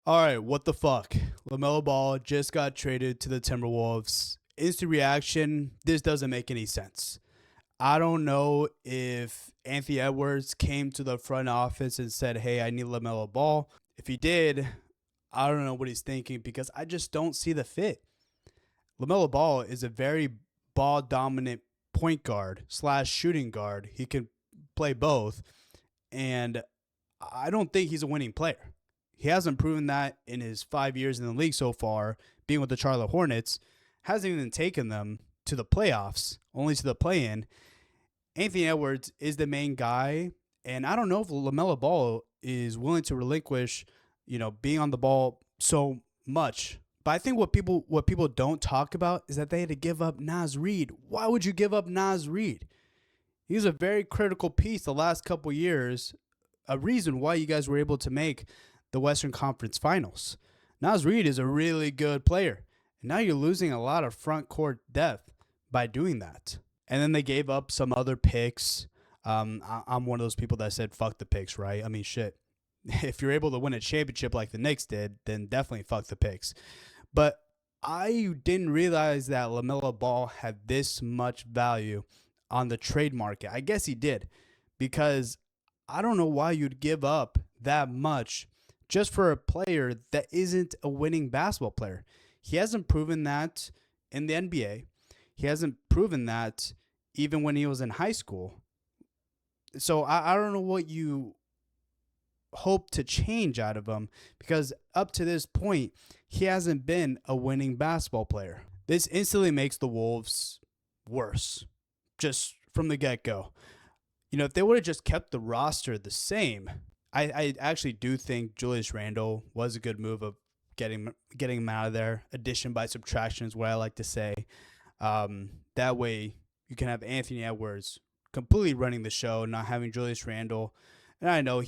All right, what the fuck? LaMelo Ball just got traded to the Timberwolves. Instant reaction, this doesn't make any sense. I don't know if Anthony Edwards came to the front office and said, hey, I need LaMelo Ball. If he did, I don't know what he's thinking because I just don't see the fit. LaMelo Ball is a very ball dominant point guard slash shooting guard. He can play both. And I don't think he's a winning player. He hasn't proven that in his 5 years in the league so far, being with the Charlotte Hornets. Hasn't even taken them to the playoffs, only to the play-in. Anthony Edwards is the main guy, and I don't know if LaMelo Ball is willing to relinquish, being on the ball so much. But I think what people don't talk about is that they had to give up Naz Reid. Why would you give up Naz Reid? He was a very critical piece the last couple years, a reason why you guys were able to make the Western Conference Finals. Naz Reid is a really good player. And now you're losing a lot of front court depth by doing that. And then they gave up some other picks. I'm one of those people that said, fuck the picks, right? I mean, shit. If you're able to win a championship like the Knicks did, then definitely fuck the picks. But I didn't realize that LaMelo Ball had this much value on the trade market. I guess he did, because I don't know why you'd give up that much just for a player that isn't a winning basketball player. He hasn't proven that in the NBA. He hasn't proven that even when he was in high school. So I don't know what you hope to change out of him, because up to this point, he hasn't been a winning basketball player. This instantly makes the Wolves worse, just from the get-go. If they would have just kept the roster the same, I actually do think Julius Randle was a good move of getting him out of there. Addition by subtraction is what I like to say. That way you can have Anthony Edwards completely running the show, not having Julius Randle. And I know it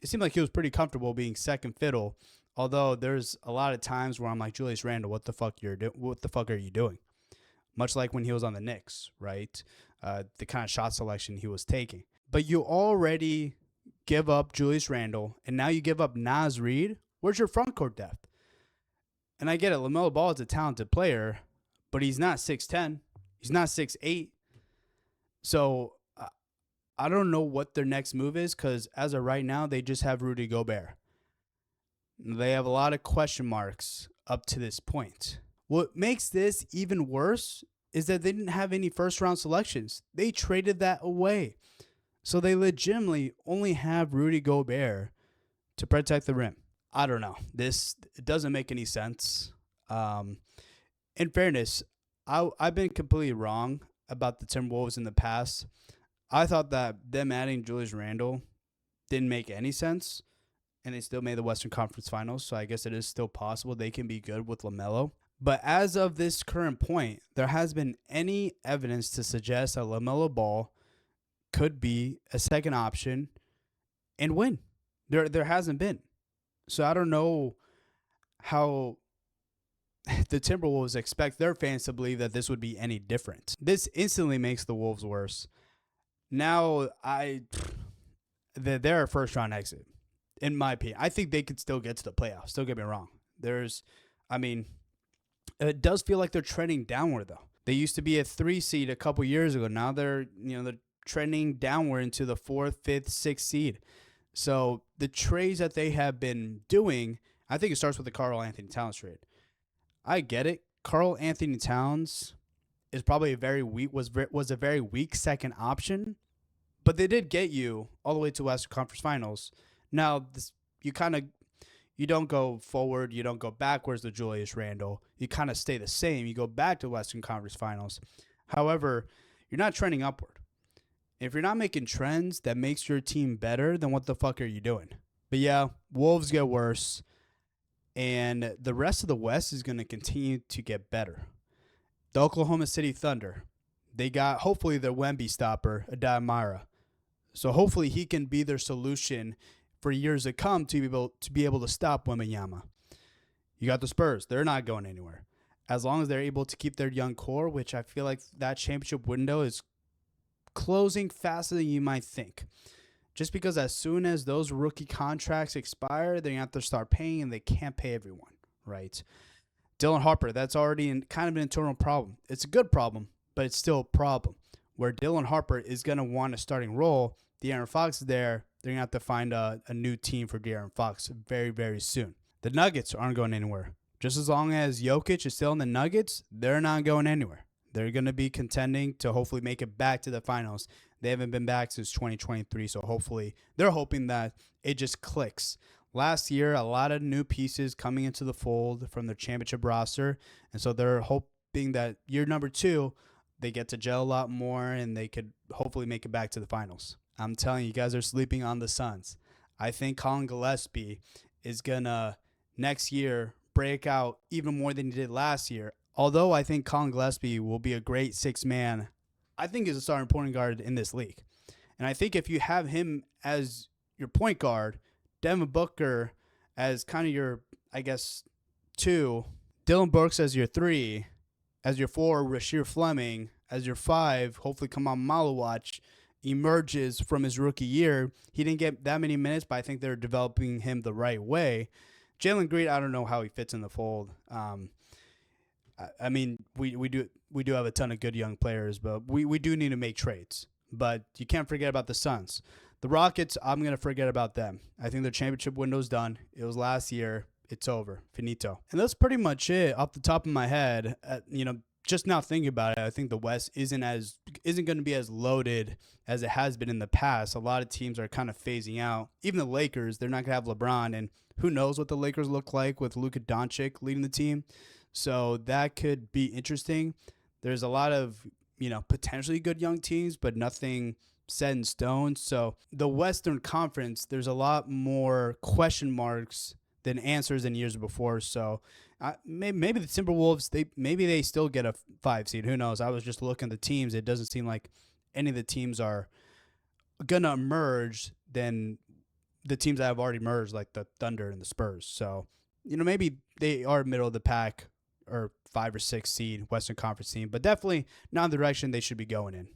seemed like he was pretty comfortable being second fiddle. Although there's a lot of times where I'm like, Julius Randle, what the fuck are you doing? Much like when he was on the Knicks, right? The kind of shot selection he was taking. But you already give up Julius Randle, and now you give up Naz Reid. Where's your front court depth? And I get it. LaMelo Ball is a talented player, but he's not 6'10". He's not 6'8". So I don't know what their next move is, because as of right now, they just have Rudy Gobert. They have a lot of question marks up to this point. What makes this even worse is that they didn't have any first-round selections. They traded that away. So they legitimately only have Rudy Gobert to protect the rim. I don't know. It doesn't make any sense. In fairness, I've been completely wrong about the Timberwolves in the past. I thought that them adding Julius Randle didn't make any sense, and they still made the Western Conference Finals, so I guess it is still possible they can be good with LaMelo. But as of this current point, there has been any evidence to suggest that LaMelo Ball could be a second option and win. There hasn't been. So I don't know how the Timberwolves expect their fans to believe that this would be any different. This instantly makes the Wolves worse. Now, they're a first-round exit, in my opinion. I think they could still get to the playoffs. Don't get me wrong. It does feel like they're trending downward, though. They used to be a 3 seed a couple years ago. Now they're trending downward into the 4th, 5th, 6th seed. So the trades that they have been doing, I think it starts with the Karl Anthony Towns trade. I get it. Karl Anthony Towns is probably was a very weak second option, but they did get you all the way to Western Conference Finals. Now you don't go forward, you don't go backwards to Julius Randle. You kind of stay the same. You go back to Western Conference Finals. However, you're not trending upward. If you're not making trends that makes your team better, then what the fuck are you doing? But yeah, Wolves get worse, and the rest of the West is going to continue to get better. The Oklahoma City Thunder, they got hopefully their Wemby stopper, Adamara. So hopefully he can be their solution for years to come to be able to stop Wembanyama. You got the Spurs. They're not going anywhere. As long as they're able to keep their young core, which I feel like that championship window is closing faster than you might think. just because as soon as those rookie contracts expire, they're going to have to start paying and they can't pay everyone, right? Dylan Harper, that's already kind of an internal problem. It's a good problem, but it's still a problem. Where Dylan Harper is going to want a starting role, De'Aaron Fox is there. They're going to have to find a new team for De'Aaron Fox very, very soon. The Nuggets aren't going anywhere. Just as long as Jokic is still in the Nuggets, they're not going anywhere. They're going to be contending to hopefully make it back to the finals. They haven't been back since 2023, so hopefully they're hoping that it just clicks. Last year, a lot of new pieces coming into the fold from their championship roster, and so they're hoping that year number 2, they get to gel a lot more and they could hopefully make it back to the finals. I'm telling you guys are sleeping on the Suns. I think Colin Gillespie is going to next year break out even more than he did last year. Although I think Colin Gillespie will be a great six man, I think he's a starting point guard in this league. And I think if you have him as your point guard, Devin Booker as kind of your, I guess, 2, Dylan Brooks as your 3, as your 4, Rasheer Fleming, as your 5, hopefully Kamal Malawach emerges from his rookie year. He didn't get that many minutes, but I think they're developing him the right way. Jalen Green, I don't know how he fits in the fold. I mean, we do have a ton of good young players, but we do need to make trades. But you can't forget about the Suns. The Rockets, I'm going to forget about them. I think their championship window's done. It was last year. It's over. Finito. And that's pretty much it off the top of my head. Just now thinking about it, I think the West isn't going to be as loaded as it has been in the past. A lot of teams are kind of phasing out. Even the Lakers, they're not going to have LeBron, and who knows what the Lakers look like with Luka Doncic leading the team. So that could be interesting. There's a lot of, potentially good young teams, but nothing set in stone. So the Western Conference, there's a lot more question marks than answers in years before. So maybe the Timberwolves, they still get a 5 seed. Who knows? I was just looking at the teams. It doesn't seem like any of the teams are going to emerge than the teams that have already merged, like the Thunder and the Spurs. So, maybe they are middle of the pack or 5 or 6 seed Western Conference team, but definitely not the direction they should be going in.